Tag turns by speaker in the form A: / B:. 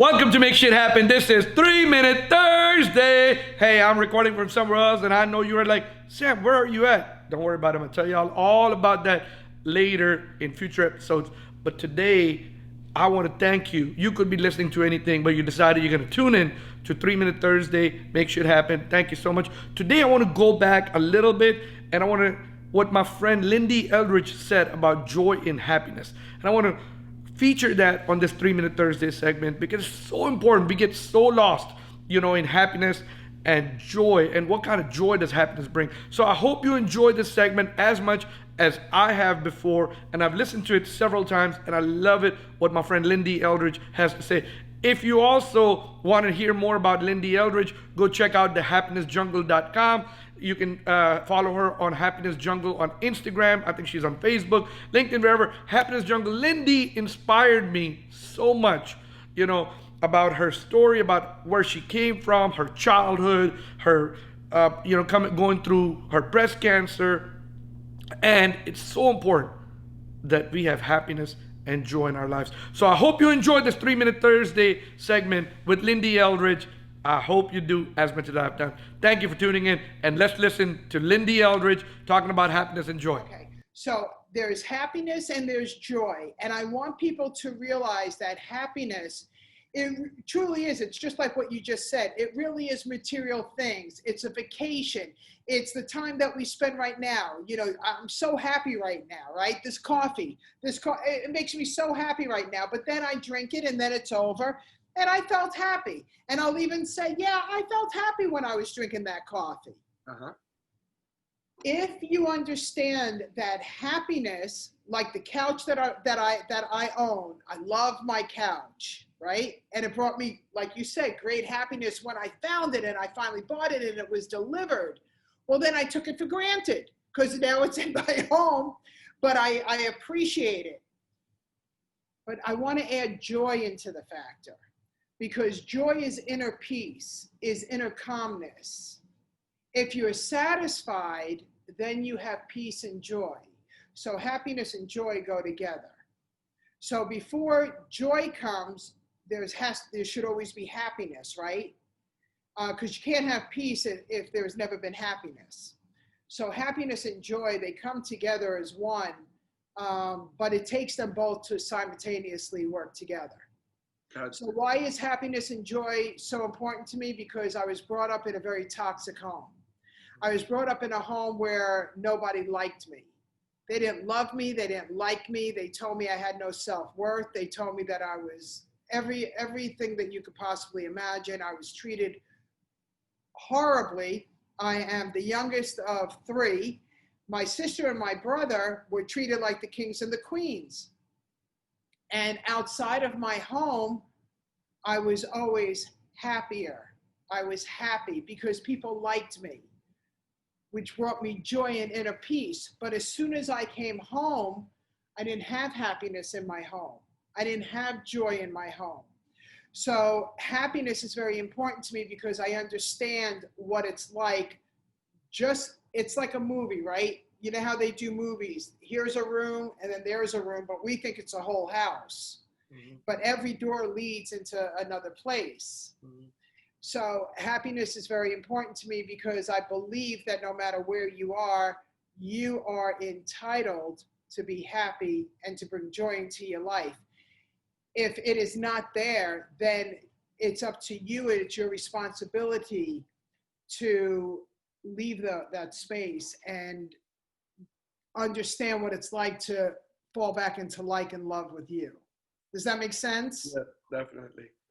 A: Welcome to Make Shit Happen. This is 3 Minute Thursday. Hey, I'm recording from somewhere else, and I know you were like, Sam, where are you at? Don't worry about it. I'm going to tell y'all all about that later in future episodes. But today, I want to thank you. You could be listening to anything, but you decided you're going to tune in to 3 Minute Thursday. Make Shit Happen. Thank you so much. Today, I want to go back a little bit, and I want to, what my friend Lyn-dee Eldridge said about joy and happiness. And I want to feature that on this 3 Minute Thursday segment because it's so important. We get so lost, in happiness and joy, and what kind of joy does happiness bring. So I hope you enjoy this segment as much as I have before, and I've listened to it several times, and I love it, what my friend Lyn-dee Eldridge has to say. If you also want to hear more about Lyn-dee Eldridge, go check out thehappinessjungle.com. You can follow her on Happiness Jungle on Instagram. I think she's on Facebook, LinkedIn, wherever. Happiness Jungle. Lyn-dee inspired me so much, about her story, about where she came from, her childhood, her, going through her breast cancer. And it's so important that we have happiness and joy in our lives. So I hope you enjoyed this 3 Minute Thursday segment with Lyn-dee Eldridge. I hope you do as much as I've done. Thank you for tuning in, and let's listen to Lyn-dee Eldridge talking about happiness and joy.
B: Okay, so there's happiness and there's joy, and I want people to realize that happiness, it truly is, it's just like what you just said. It really is material things. It's a vacation. It's the time that we spend right now. I'm so happy right now, right? This coffee, it makes me so happy right now, but then I drink it and then it's over. And I felt happy. And I'll even say, yeah, I felt happy when I was drinking that coffee. If you understand that happiness, like the couch that I own, I love my couch, right? And it brought me, like you said, great happiness when I found it and I finally bought it and it was delivered. Well, then I took it for granted because now it's in my home, but I appreciate it. But I want to add joy into the factor. Because joy is inner peace, is inner calmness. If you're satisfied, then you have peace and joy. So happiness and joy go together. So before joy comes, there should always be happiness, right? Because you can't have peace if there's never been happiness. So happiness and joy, they come together as one, but it takes them both to simultaneously work together. So why is happiness and joy so important to me? Because I was brought up in a very toxic home. I was brought up in a home where nobody liked me. They didn't love me. They didn't like me. They told me I had no self-worth. They told me that I was everything that you could possibly imagine. I was treated horribly. I am the youngest of three. My sister and my brother were treated like the kings and the queens. And outside of my home, I was always happier. I was happy because people liked me, which brought me joy and inner peace. But as soon as I came home, I didn't have happiness in my home. I didn't have joy in my home. So happiness is very important to me because I understand what it's like. It's like a movie, right? You know how they do movies. Here's a room and then there's a room, but we think it's a whole house. But every door leads into another place. So happiness is very important to me because I believe that no matter where you are entitled to be happy and to bring joy into your life. If it is not there, then it's up to you. It's your responsibility to leave that space and understand what it's like to fall back into like and love with you. Does that make sense?
A: Yeah, definitely.